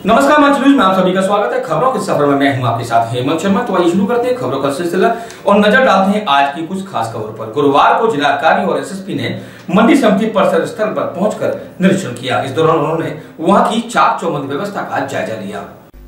नमस्कार मंच न्यूज में आप सभी का स्वागत है। खबरों के सफर में मैं हूं आपके साथ हेमंत शर्मा। तो आइए शुरू करते हैं खबरों का सिलसिला और नजर डालते हैं आज की कुछ खास खबरों पर। गुरुवार को जिलाधिकारी और एसएसपी ने मंडी समिति परिसर स्थल पर पहुंचकर निरीक्षण किया। इस दौरान उन्होंने वहां की चाक चौबंद व्यवस्था का जायजा लिया।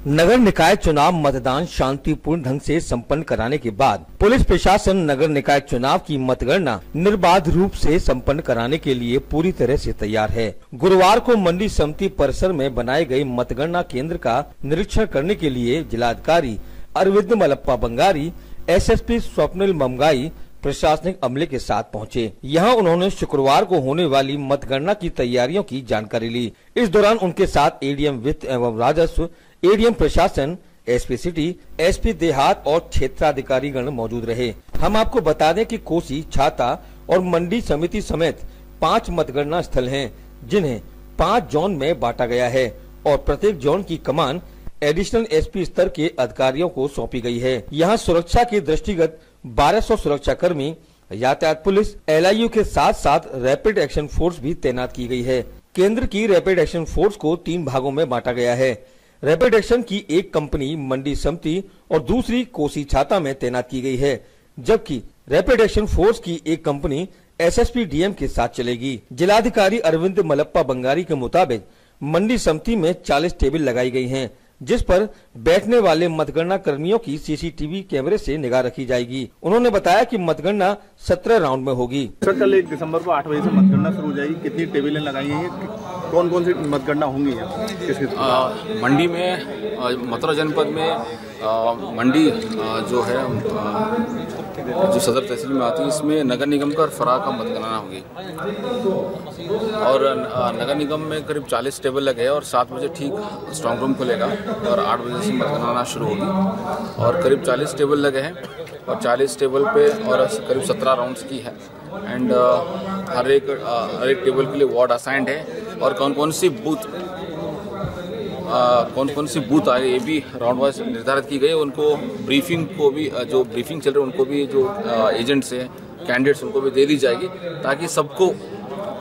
नगर निकाय चुनाव मतदान शांतिपूर्ण ढंग से संपन्न कराने के बाद पुलिस प्रशासन नगर निकाय चुनाव की मतगणना निर्बाध रूप से संपन्न कराने के लिए पूरी तरह से तैयार है। गुरुवार को मंडी समिति परिसर में बनाए गए मतगणना केंद्र का निरीक्षण करने के लिए जिलाधिकारी अरविंद मलप्पा बंगारी, एसएसपी स्वप्निल ममगाई प्रशासनिक अमले के साथ पहुंचे। यहां उन्होंने शुक्रवार को होने वाली मतगणना की तैयारियों की जानकारी ली। इस दौरान उनके साथ एडीएम वित्त एवं राजस्व, एडीएम प्रशासन, एसपी सिटी, एसपी देहात और क्षेत्राधिकारी गण मौजूद रहे। हम आपको बता दें कि कोसी, छाता और मंडी समिति समेत 5 मतगणना स्थल हैं, जिन्हें 5 जोन में बांटा गया है और प्रत्येक जोन की कमान एडिशनल एसपी स्तर के अधिकारियों को सौंपी गई है। यहाँ सुरक्षा के दृष्टिगत 1200 सुरक्षा कर्मी, यातायात पुलिस, एलआईयू के साथ साथ रैपिड एक्शन फोर्स भी तैनात की गई है। केंद्र की रैपिड एक्शन फोर्स को 3 भागों में बांटा गया है। रैपिड एक्शन की एक कंपनी मंडी समिति और दूसरी कोसी छाता में तैनात की गई है, जबकि रैपिड एक्शन फोर्स की एक कंपनी एसएसपी डीएम के साथ चलेगी। जिलाधिकारी अरविंद मलप्पा बंगारी के मुताबिक मंडी समिति में 40 टेबल लगाई गई हैं, जिस पर बैठने वाले मतगणना कर्मियों की सीसीटीवी कैमरे से निगाह रखी जाएगी। उन्होंने बताया कि मतगणना 17 राउंड में होगी। सर, कल 1 दिसंबर को 8 बजे से मतगणना शुरू हो जाएगी। कितनी टेबलें लगाई हैं, कौन कौन सी मतगणना होंगी यहाँ? मंडी में मथुरा जनपद में मंडी जो है जो सदर तहसील में आती है, इसमें नगर निगम का और फराह का मतगणना होगी और नगर निगम में करीब 40 टेबल लगे हैं और 7 बजे ठीक स्ट्रांग रूम खुलेगा और 8 बजे से मतगणना शुरू होगी और करीब 40 टेबल लगे हैं और 40 टेबल पे और करीब 17 राउंड्स की है एंड हर एक टेबल के लिए वार्ड असाइंड है और कौन कौन सी बूथ आ गई ये भी राउंड वाइज निर्धारित की गई। उनको ब्रीफिंग को भी जो ब्रीफिंग चल रही है उनको भी जो एजेंट्स हैं, कैंडिडेट्स, उनको भी दे दी जाएगी ताकि सबको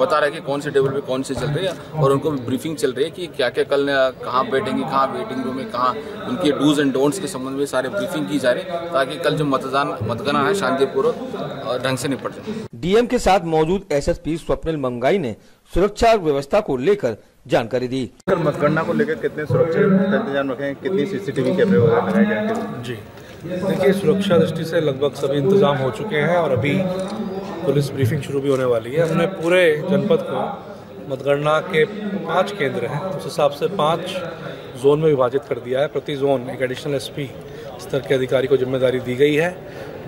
पता रहे कि कौन से टेबल पे कौन से चल रही है और उनको भी ब्रीफिंग चल रही है कि क्या क्या कल कहाँ बैठेंगे, कहाँ वेटिंग रूम में, कहाँ उनके डूज एंड डोंट्स के संबंध में सारे ब्रीफिंग की जा रही है ताकि कल जो मतगणना है शांतिपूर्वक ढंग से निपट जाए। डीएम के साथ मौजूद एसएसपी स्वप्निल ममगाई ने सुरक्षा व्यवस्था को लेकर जानकारी दी। मतगणना को लेकर कितने सुरक्षा इंतजाम रखे हैं, कितनी सीसीटीवी कैमरे वगैरह लगाए गए हैं? जी देखिए, सुरक्षा दृष्टि से लगभग सभी इंतजाम हो चुके हैं और अभी पुलिस ब्रीफिंग शुरू भी होने वाली है। हमने पूरे जनपद को मतगणना के 5 केंद्र हैं, उस हिसाब से 5 जोन में विभाजित कर दिया है। प्रति जोन एक एडिशनल एसपी स्तर के अधिकारी को जिम्मेदारी दी गई है।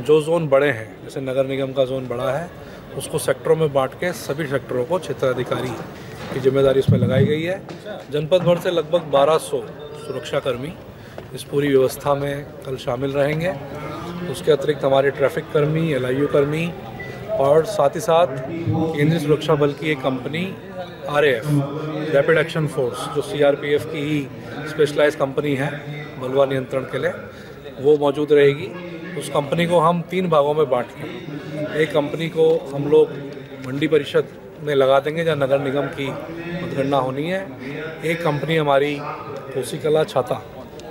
जो जोन बड़े हैं, जैसे नगर निगम का जोन बड़ा है, उसको सेक्टरों में बांट के सभी सेक्टरों को क्षेत्राधिकारी की जिम्मेदारी उसमें लगाई गई है। जनपद भर से लगभग 1200 सुरक्षाकर्मी इस पूरी व्यवस्था में कल शामिल रहेंगे। उसके अतिरिक्त हमारे ट्रैफिक कर्मी, एलआईयू कर्मी और साथ ही साथ केंद्रीय सुरक्षा बल की एक company RAF, rapid action force, जो सीआरपीएफ की ही स्पेशलाइज्ड कंपनी है बलवा नियंत्रण के लिए, वो मौजूद रहेगी। उस कंपनी को हम 3 भागों में बांट के, एक कंपनी को हम लोग मंडी परिषद में लगा देंगे जहाँ नगर निगम की मतगणना होनी है, एक कंपनी हमारी कोसी कला छाता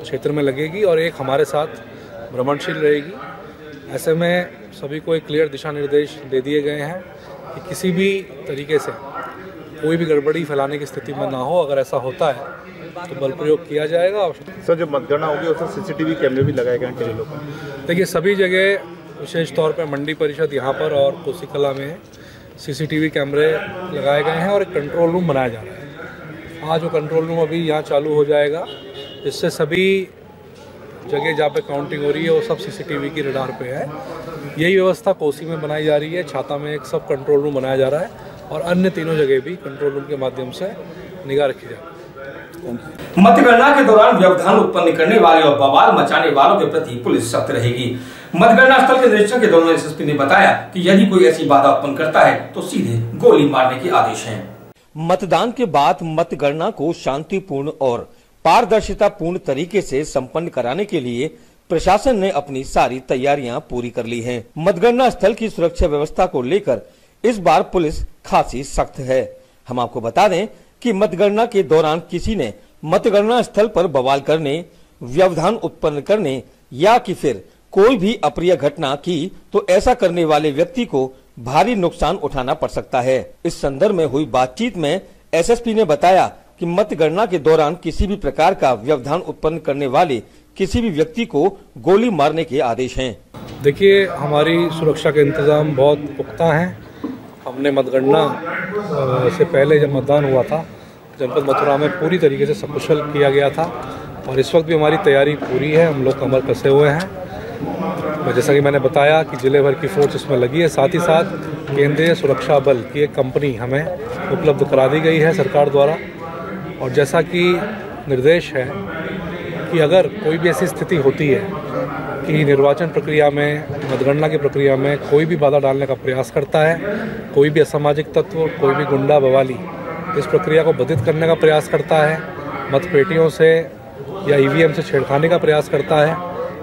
क्षेत्र में लगेगी और एक हमारे साथ भ्रमणशील रहेगी। ऐसे में सभी को एक क्लियर दिशा निर्देश दे दिए गए हैं कि किसी भी तरीके से कोई भी गड़बड़ी फैलाने की स्थिति में ना हो। अगर ऐसा होता है तो बल प्रयोग किया जाएगा। सर, जो मतगणना होगी उसमें सीसीटीवी कैमरे भी लगाए गए हैं कई लोगों? देखिए, सभी जगह विशेष तौर पर मंडी परिषद यहाँ पर और कोसी कला में सीसीटीवी कैमरे लगाए गए हैं और एक कंट्रोल रूम बनाया जा रहा है। आज वो कंट्रोल रूम अभी यहाँ चालू हो जाएगा, जिससे सभी जगह जहाँ पे काउंटिंग हो रही है वो सब सीसीटीवी की रडार पे है। यही व्यवस्था कोसी में बनाई जा रही है, छाता में एक सब कंट्रोल रूम बनाया जा रहा है और अन्य तीनों जगह भी कंट्रोल रूम के माध्यम से निगाह रखी जा रही है। मतगणना के दौरान व्यवधान उत्पन्न करने वाले और बवाल मचाने वालों के प्रति पुलिस सख्त रहेगी। मतगणना स्थल के निरीक्षण के दौरान एसएसपी ने बताया कि यदि कोई ऐसी बाधा उत्पन्न करता है तो सीधे गोली मारने के आदेश हैं। मतदान के बाद मतगणना को शांतिपूर्ण और पारदर्शितापूर्ण तरीके से संपन्न कराने के लिए प्रशासन ने अपनी सारी तैयारियां पूरी कर ली हैं। मतगणना स्थल की सुरक्षा व्यवस्था को लेकर इस बार पुलिस खासी सख्त है। हम आपको बता दें कि मतगणना के दौरान किसी ने मतगणना स्थल पर बवाल करने, व्यवधान उत्पन्न करने या कि फिर कोई भी अप्रिय घटना की तो ऐसा करने वाले व्यक्ति को भारी नुकसान उठाना पड़ सकता है। इस संदर्भ में हुई बातचीत में एसएसपी ने बताया कि मतगणना के दौरान किसी भी प्रकार का व्यवधान उत्पन्न करने वाले किसी भी व्यक्ति को गोली मारने के आदेश हैं। देखिए, हमारी सुरक्षा के इंतजाम बहुत पुख्ता हैं। हमने मतगणना से पहले जब मतदान हुआ था जनपद मथुरा में पूरी तरीके से सकुशल किया गया था और इस वक्त भी हमारी तैयारी पूरी है। हम लोग कमर कसे हुए हैं। जैसा कि मैंने बताया कि जिले भर की फोर्स इसमें लगी है, साथ ही साथ केंद्रीय सुरक्षा बल की एक कंपनी हमें उपलब्ध करा दी गई है सरकार द्वारा। और जैसा कि निर्देश है कि अगर कोई भी ऐसी स्थिति होती है कि निर्वाचन प्रक्रिया में, मतगणना की प्रक्रिया में कोई भी बाधा डालने का प्रयास करता है, कोई भी असामाजिक तत्व, कोई भी गुंडा बवाली इस प्रक्रिया को बाधित करने का प्रयास करता है, मतपेटियों से या ईवीएम से छेड़खानी का प्रयास करता है,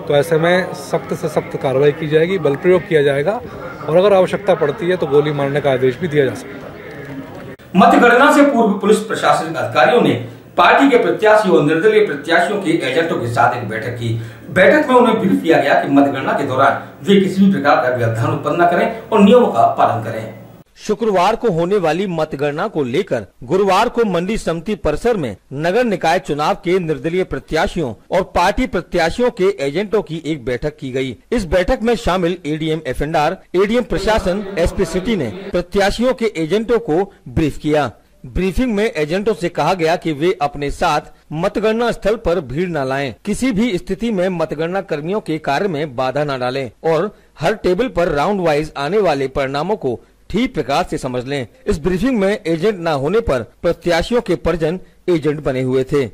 तो ऐसे में सख्त से सख्त कार्रवाई की जाएगी, बल प्रयोग किया जाएगा और अगर आवश्यकता पड़ती है तो गोली मारने का आदेश भी दिया जा सकता है। मतगणना से पूर्व पुलिस प्रशासनिक अधिकारियों ने पार्टी के प्रत्याशी और निर्दलीय प्रत्याशियों के एजेंटों के साथ एक बैठक की। बैठक में उन्हें ब्रीफ किया गया कि मतगणना के दौरान वे किसी भी प्रकार का व्यवधान उत्पन्न न करें और नियमों का पालन करें। शुक्रवार को होने वाली मतगणना को लेकर गुरुवार को मंडी समिति परिसर में नगर निकाय चुनाव के निर्दलीय प्रत्याशियों और पार्टी प्रत्याशियों के एजेंटों की एक बैठक की गई। इस बैठक में शामिल एडीएम एफएनआर, एडीएम प्रशासन, एसपी सिटी ने प्रत्याशियों के एजेंटों को ब्रीफ किया। ब्रीफिंग में एजेंटों से कहा गया कि वे अपने साथ मतगणना स्थल पर भीड़ न लाएं, किसी भी स्थिति में मतगणना कर्मियों के कार्य में बाधा न डालें और हर टेबल पर राउंड वाइज आने वाले परिणामों को ठीक प्रकार से समझ लें। इस ब्रीफिंग में एजेंट न होने पर प्रत्याशियों के परिजन एजेंट बने हुए थे।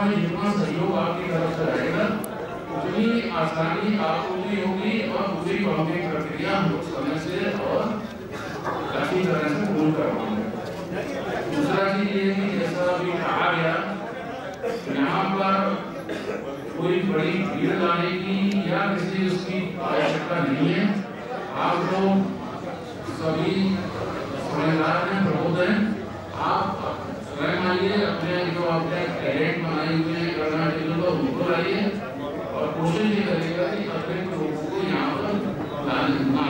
जितना सहयोग आपकी तरफ से रहेगा उतनी आसानी आपको भी होगी और पूरी काउंटिंग प्रक्रिया हम लोग समय से और अच्छी तरह से पूर्ण करवाएंगे। दूसरा चीज ये कि जैसा अभी कहा गया, यहाँ पर कोई बड़ी भीड़ लाने की या किसी उसकी आवश्यकता नहीं है। आप लोग सभी समझदार हैं, प्रबुद्ध हैं। आप स्वयं आइए, अपने जो आपने टैलेंट बनाए हुए हैं करना चाहिए उनको लाइए और कोशिश ये करेगा कि अपने लोगों को यहाँ पर लाना,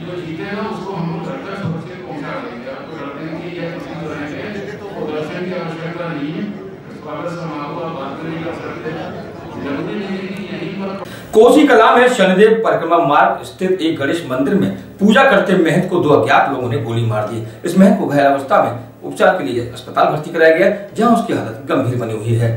जो जीतेगा उसको हम लोग घर तक सुरक्षित पहुँचा देंगे। आपको डरने की या किसी तरह के प्रदर्शन की आवश्यकता नहीं है। स्वागत समारोह आप बात नहीं कर सकते, जरूरी नहीं है कि यहीं पर। कोसी कला में शनिदेव परिक्रमा मार्ग स्थित एक गणेश मंदिर में पूजा करते महंत को 2 अज्ञात लोगों ने गोली मार दी। इस महंत को घायल अवस्था में उपचार के लिए अस्पताल भर्ती कराया गया, जहां उसकी हालत गंभीर बनी हुई है।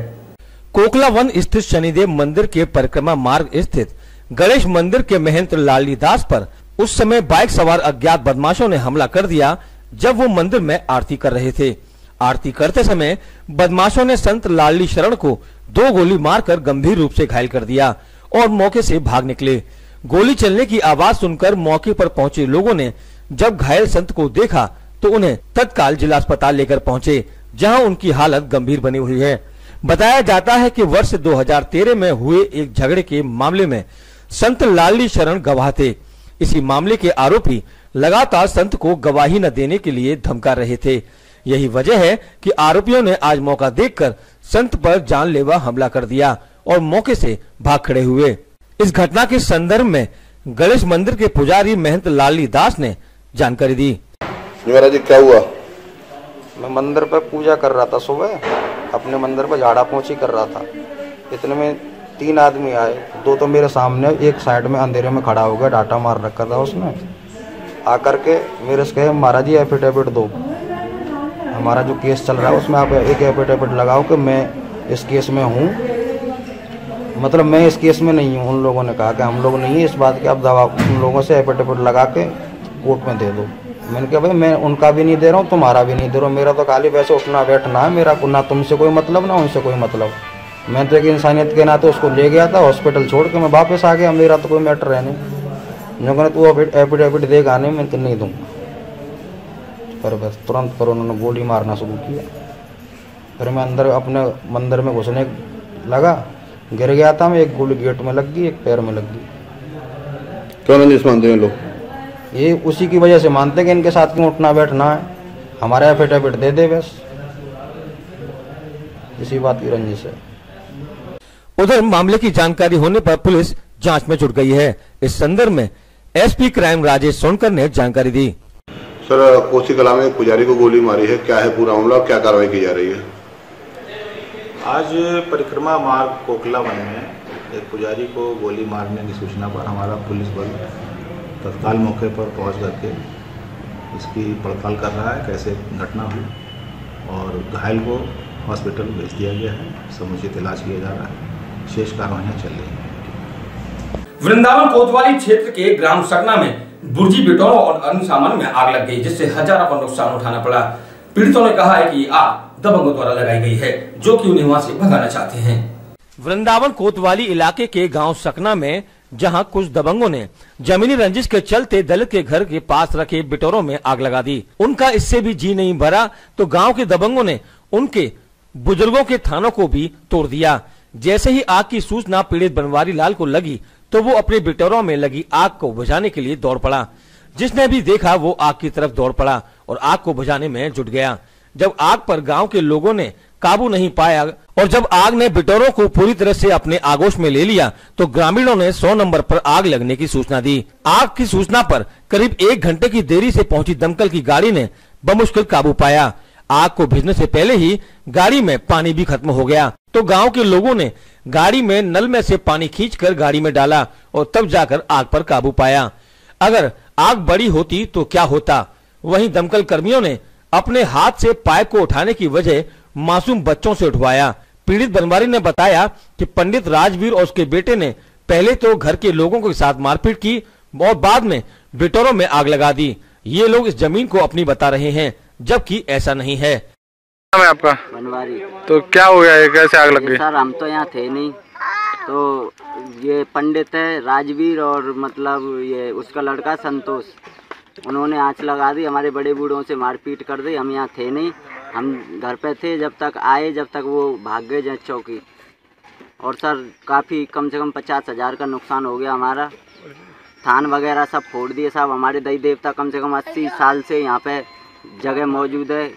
कोकला वन स्थित शनिदेव मंदिर के परिक्रमा मार्ग स्थित गणेश मंदिर के महंत लाली दास पर उस समय बाइक सवार अज्ञात बदमाशों ने हमला कर दिया जब वो मंदिर में आरती कर रहे थे। आरती करते समय बदमाशों ने संत लाली शरण को 2 गोली मारकर गंभीर रूप से घायल कर दिया और मौके से भाग निकले। गोली चलने की आवाज सुनकर मौके पर पहुंचे लोगों ने जब घायल संत को देखा तो उन्हें तत्काल जिला अस्पताल लेकर पहुंचे, जहां उनकी हालत गंभीर बनी हुई है। बताया जाता है कि वर्ष 2013 में हुए एक झगड़े के मामले में संत लाली शरण गवाह थे। इसी मामले के आरोपी लगातार संत को गवाही न देने के लिए धमका रहे थे। यही वजह है कि आरोपियों ने आज मौका देखकर संत पर जानलेवा हमला कर दिया और मौके से भाग खड़े हुए। इस घटना के संदर्भ में गणेश मंदिर के पुजारी महंत लाली दास ने जानकारी दी। महाराज जी क्या हुआ? मैं मंदिर पर पूजा कर रहा था, सुबह अपने मंदिर पर झाड़ा पोंछी कर रहा था। इतने में 3 आदमी आए, 2 तो मेरे सामने, एक साइड में अंधेरे में खड़ा हो गया, डाटा मार रखा था उसने। आकर के मेरे से कहे महाराज जी एफिडेविट दो, हमारा जो केस चल रहा है उसमें आप एक एफिडेविट लगाओ कि मैं इस केस में हूँ, मतलब मैं इस केस में नहीं हूँ। उन लोगों ने कहा कि हम लोग नहीं है इस बात की, आप दवा उन लोगों से एफिडेविट लगा के कोर्ट में दे दो। मैंने कहा भाई मैं उनका भी नहीं दे रहा हूँ, तुम्हारा भी नहीं दे रहा हूँ, मेरा तो खाली वैसे उठना बैठना है, मेरा ना तुमसे कोई मतलब ना उनसे कोई मतलब। मैं तो एक इंसानियत के नाते उसको ले गया था हॉस्पिटल छोड़ के मैं वापस आ गया। मेरा तो कोई मैटर है नहीं। जो कहना तू एफिडेविट देगा आने मैं तो नहीं दूँगा। पर बस तुरंत पर उन्होंने गोली मारना शुरू किया। फिर मैं अंदर अपने मंदिर में घुसने लगा, गिर गया था मैं। एक गोली गेट में लग गई, एक पैर में लग गई। क्यों रंजिश मानते हैं लोग? ये उसी की वजह से मानते हैं कि इनके साथ क्यों उठना बैठना है, हमारा एफिडेविट दे दे बस, इसी बात की रंजिश है। उधर मामले की जानकारी होने पर पुलिस जांच में जुट गई है। इस संदर्भ में एसपी क्राइम राजेश सोनकर ने जानकारी दी। सर, कोसी कला में पुजारी को गोली मारी है, क्या है पूरा मामला, क्या कार्रवाई की जा रही है? आज परिक्रमा मार्ग कोकला वन में एक पुजारी को गोली मारने की सूचना पर हमारा पुलिस बल तत्काल मौके पर पहुंच करके इसकी पड़ताल कर रहा है, कैसे घटना हुई, और घायल को हॉस्पिटल भेज दिया गया है। समुचित इलाज किया जा रहा है, शेष कार्रवाइयाँ चल रही हैं। वृंदावन कोतवाली क्षेत्र के ग्राम सकना में बुर्जी बिटौरों और अन्य सामान में आग लग गई, जिससे हजारों का नुकसान उठाना पड़ा। पीड़ितों ने कहा है कि आग दबंगों द्वारा लगाई गई है, जो कि उन्हें वहां से भगाना चाहते हैं। वृंदावन कोतवाली इलाके के गांव सकना में जहां कुछ दबंगों ने जमीनी रंजिश के चलते दलित के घर के पास रखे बिटौरों में आग लगा दी। उनका इससे भी जी नहीं भरा तो गांव के दबंगों ने उनके बुजुर्गों के थानों को भी तोड़ दिया। जैसे ही आग की सूचना पीड़ित बनवारी लाल को लगी तो वो अपने बिटौरों में लगी आग को बुझाने के लिए दौड़ पड़ा। जिसने भी देखा वो आग की तरफ दौड़ पड़ा और आग को बुझाने में जुट गया। जब आग पर गांव के लोगों ने काबू नहीं पाया और जब आग ने बिटौरों को पूरी तरह से अपने आगोश में ले लिया तो ग्रामीणों ने 100 नंबर पर आग लगने की सूचना दी। आग की सूचना पर करीब 1 घंटे की देरी से पहुंची दमकल की गाड़ी ने बमुश्किल काबू पाया। आग को भिजने से पहले ही गाड़ी में पानी भी खत्म हो गया तो गांव के लोगों ने गाड़ी में नल में से पानी खींचकर गाड़ी में डाला और तब जाकर आग पर काबू पाया। अगर आग बड़ी होती तो क्या होता? वहीं दमकल कर्मियों ने अपने हाथ से पाइप को उठाने की वजह मासूम बच्चों से उठवाया। पीड़ित बनवारी ने बताया कि पंडित राजवीर और उसके बेटे ने पहले तो घर के लोगों के साथ मारपीट की और बाद में बिटौरों में आग लगा दी। ये लोग इस जमीन को अपनी बता रहे हैं, जबकि ऐसा नहीं है। नाम है आपका? बनवारी। तो क्या हो गया है, कैसे आग लग गई? सर हम तो यहाँ थे नहीं, तो ये पंडित है राजवीर और मतलब ये उसका लड़का संतोष, उन्होंने आंच लगा दी, हमारे बड़े बूढ़ों से मारपीट कर दी। हम यहाँ थे नहीं, हम घर पे थे। जब तक आए जब तक वो भाग गए जज चौकी। और सर काफ़ी कम से कम 50,000 का नुकसान हो गया हमारा। थान वगैरह सब फोड़ दिए साहब। हमारे दई देवता कम से कम 80 साल से यहाँ पे जगह मौजूद है,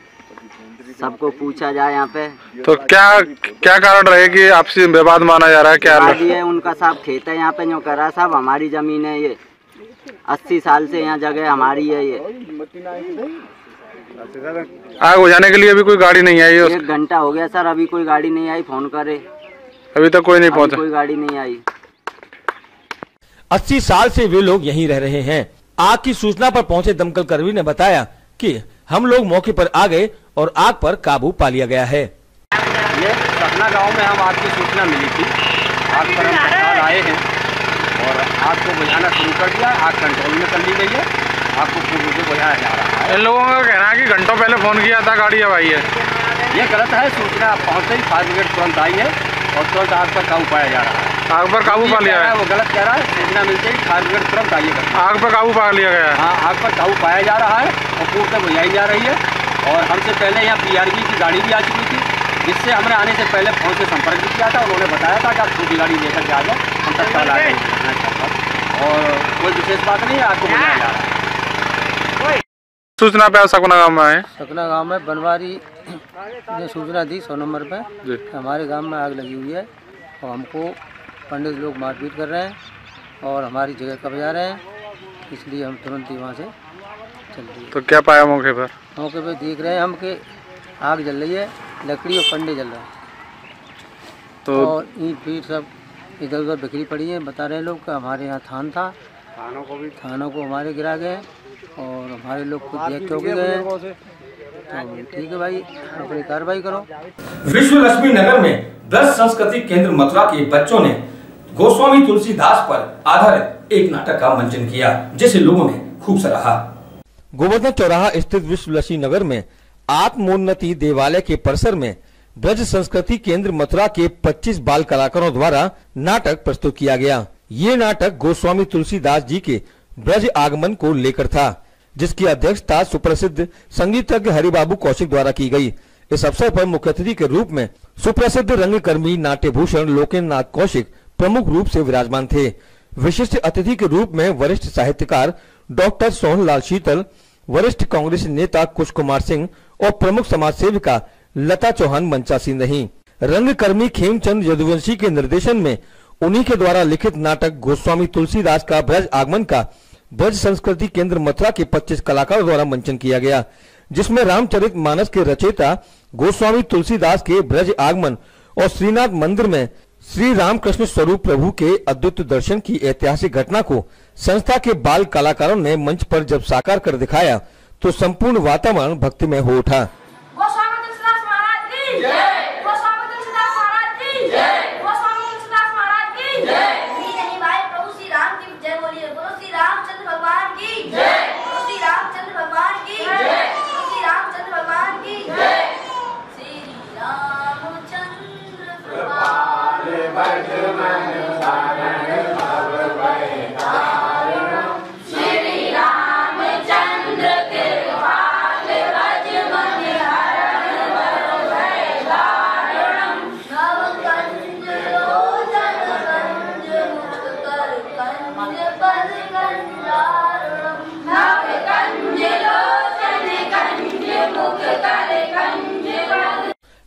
सबको पूछा जाए यहाँ पे। तो क्या कारण रहे कि आपसी विवाद माना जा रहा है? क्या है उनका साहब खेत है यहाँ पे, जो करा साहब हमारी जमीन है ये, 80 साल से यहाँ जगह हमारी है ये। आग बुझाने के लिए अभी कोई गाड़ी नहीं आई? 1 घंटा हो गया सर, अभी कोई गाड़ी नहीं आई। फोन करे अभी तक कोई नहीं पहुंचा, कोई गाड़ी नहीं आई। 80 साल से वे लोग यहीं रह रहे हैं। आग की सूचना पर पहुंचे दमकल कर्मी ने बताया कि हम लोग मौके पर आ गए और आग पर काबू पा लिया गया है। ये सपना गांव में हम आग की सूचना मिली थी, आग पर हम तत्काल आए हैं और आग को बुझाना शुरू कर दिया। आग कंट्रोल में कर ली गई है, आग को पूर्ण से बुझाया जा रहा है। इन लोगों का कहना है कि घंटों पहले फोन किया था, गाड़ी अब आई है। ये गलत है, सूचना पहुँचते ही फायर ब्रिगेड तुरंत आई है और तुरंत आग पर काबू पाया जा रहा है। आग पर काबू पा लिया है? वो गलत कह रहा है, सूचना मिलते ही फायर ब्रिगेड तुरंत आइएगा। आग पर काबू पा लिया गया है? हाँ, आग पर काबू पाया जा रहा है और पूर्ण बुझाई जा रही है। और हमसे पहले यहाँ PRB की गाड़ी भी आ चुकी थी, जिससे हमने आने से पहले फोन से संपर्क भी किया था। उन्होंने बताया था कि आप छोटी गाड़ी लेकर के आ जाओ, हम तत्काल आ गए। और कोई विशेष बात नहीं है, आग को बुझाया जा रहा है। सूचना पे सकना गाँव में है? सकना गाँव में बनवारी ने सूचना दी 100 नंबर पे, हमारे गांव में आग लगी हुई है और हमको पंडित लोग मारपीट कर रहे हैं और हमारी जगह कब्जा रहे हैं, इसलिए हम तुरंत ही वहाँ से चल दिए। तो क्या पाया मौके पर? मौके पे देख रहे हैं हम कि आग जल रही है, लकड़ी और पंडे जल रहे हैं तो और ईंट पीट सब इधर उधर बिखरी पड़ी है। बता रहे लोग कि हमारे यहाँ थान था, थानों को हमारे गिरा गए और हमारे लोग खुद देख के गए। तो ठीक है भाई, अपनी कार्रवाई करो। विश्व लक्ष्मी नगर में ब्रज संस्कृति केंद्र मथुरा के बच्चों ने गोस्वामी तुलसीदास पर आधारित एक नाटक का मंचन किया, जिसे लोगों ने खूब सराहा। गोवर्धन चौराहा स्थित विश्व लक्ष्मी नगर में आत्मोन्नति देवालय के परिसर में ब्रज संस्कृति केंद्र मथुरा के 25 बाल कलाकारों द्वारा नाटक प्रस्तुत किया गया। ये नाटक गोस्वामी तुलसीदास जी के ब्रज आगमन को लेकर था, जिसकी अध्यक्षता सुप्रसिद्ध संगीतज्ञ हरिबाबू कौशिक द्वारा की गई। इस अवसर पर मुख्य अतिथि के रूप में सुप्रसिद्ध रंगकर्मी नाट्यभूषण लोकेन्द्रनाथ कौशिक प्रमुख रूप से विराजमान थे। विशिष्ट अतिथि के रूप में वरिष्ठ साहित्यकार डॉक्टर सोहनलाल शीतल, वरिष्ठ कांग्रेस नेता कुश कुमार सिंह और प्रमुख समाज सेविका लता चौहान मंचासीन रहीं। रंगकर्मी खेमचंद यदुवंशी के निर्देशन में उन्हीं के द्वारा लिखित नाटक गोस्वामी तुलसीदास का ब्रज आगमन का ब्रज संस्कृति केंद्र मथुरा के 25 कलाकारों द्वारा मंचन किया गया, जिसमें रामचरितमानस के रचयिता गोस्वामी तुलसीदास के ब्रज आगमन और श्रीनाथ मंदिर में श्री रामकृष्ण स्वरूप प्रभु के अद्भुत दर्शन की ऐतिहासिक घटना को संस्था के बाल कलाकारों ने मंच पर जब साकार कर दिखाया तो संपूर्ण वातावरण भक्तिमय हो उठा।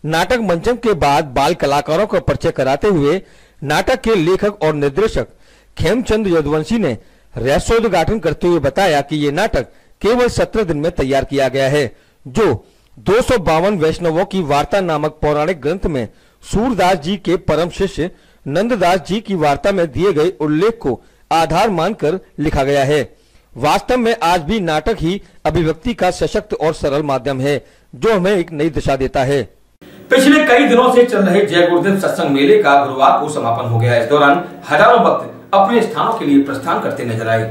नाटक मंचन के बाद बाल कलाकारों का परिचय कराते हुए नाटक के लेखक और निर्देशक खेमचंद यदुवंशी ने रहस्योद्घाटन करते हुए बताया कि ये नाटक केवल 17 दिन में तैयार किया गया है, जो 252 वैष्णवों की वार्ता नामक पौराणिक ग्रंथ में सूरदास जी के परम शिष्य नंददास जी की वार्ता में दिए गए उल्लेख को आधार मानकर लिखा गया है। वास्तव में आज भी नाटक ही अभिव्यक्ति का सशक्त और सरल माध्यम है, जो हमें एक नई दिशा देता है। पिछले कई दिनों से चल रहे जय गुरुदेव सत्संग मेले का गुरुवार को समापन हो गया। इस दौरान हजारों भक्त अपने स्थानों के लिए प्रस्थान करते नजर आए।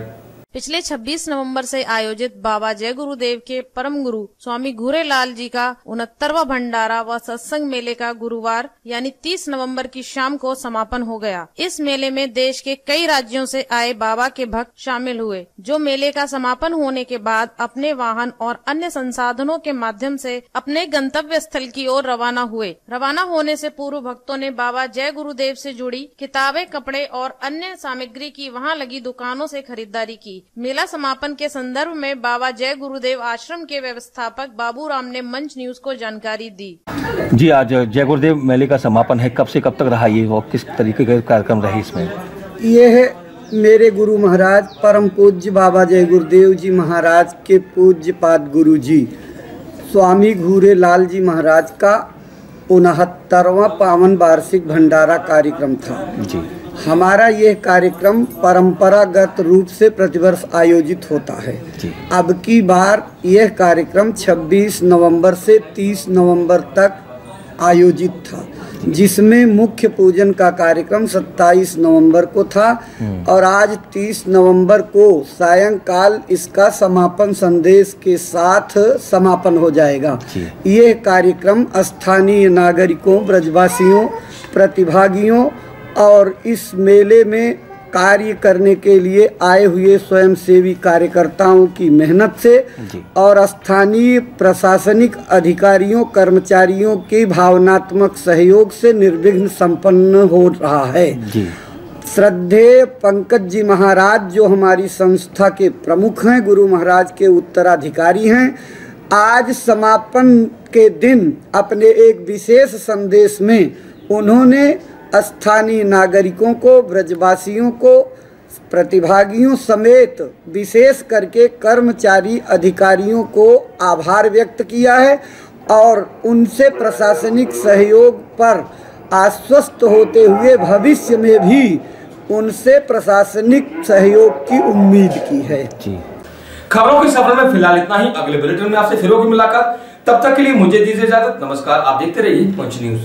पिछले 26 नवंबर से आयोजित बाबा जय गुरुदेव के परम गुरु स्वामी घूरेलाल जी का 69वां भंडारा व सत्संग मेले का गुरुवार यानी 30 नवंबर की शाम को समापन हो गया। इस मेले में देश के कई राज्यों से आए बाबा के भक्त शामिल हुए, जो मेले का समापन होने के बाद अपने वाहन और अन्य संसाधनों के माध्यम से अपने गंतव्य स्थल की ओर रवाना हुए। रवाना होने से पूर्व भक्तों ने बाबा जय गुरुदेव से जुड़ी किताबें, कपड़े और अन्य सामग्री की वहां लगी दुकानों से खरीदारी की। मेला समापन के संदर्भ में बाबा जय गुरुदेव आश्रम के व्यवस्थापक बाबू राम ने मंच न्यूज को जानकारी दी। जी, आज जय गुरुदेव मेले का समापन है, कब से कब तक रहा ये और किस तरीके के कार्यक्रम रहे इसमें? ये है मेरे गुरु महाराज परम पूज्य बाबा जय गुरुदेव जी महाराज के पूज्य पाद गुरु जी स्वामी घूरेलाल जी महाराज का 69वां पावन वार्षिक भंडारा कार्यक्रम था। जी, हमारा यह कार्यक्रम परंपरागत रूप से प्रतिवर्ष आयोजित होता है। अब की बार यह कार्यक्रम 26 नवंबर से 30 नवंबर तक आयोजित था, जिसमें मुख्य पूजन का कार्यक्रम 27 नवंबर को था और आज 30 नवंबर को सायंकाल इसका समापन संदेश के साथ समापन हो जाएगा। यह कार्यक्रम स्थानीय नागरिकों, ब्रजवासियों, प्रतिभागियों और इस मेले में कार्य करने के लिए आए हुए स्वयंसेवी कार्यकर्ताओं की मेहनत से और स्थानीय प्रशासनिक अधिकारियों, कर्मचारियों के भावनात्मक सहयोग से निर्विघ्न संपन्न हो रहा है। श्रद्धेय पंकज जी महाराज, जो हमारी संस्था के प्रमुख हैं, गुरु महाराज के उत्तराधिकारी हैं, आज समापन के दिन अपने एक विशेष संदेश में उन्होंने स्थानीय नागरिकों को, ब्रजवासियों को, प्रतिभागियों समेत विशेष करके कर्मचारी अधिकारियों को आभार व्यक्त किया है और उनसे प्रशासनिक सहयोग पर आश्वस्त होते हुए भविष्य में भी उनसे प्रशासनिक सहयोग की उम्मीद की है। खबरों के सफर में फिलहाल इतना ही। अगले बुलेटिन में आपसे फिर होगी मुलाकात। तब तक के लिए मुझे दीजिए इजाजत। नमस्कार। आप देखते रहिए पंच न्यूज।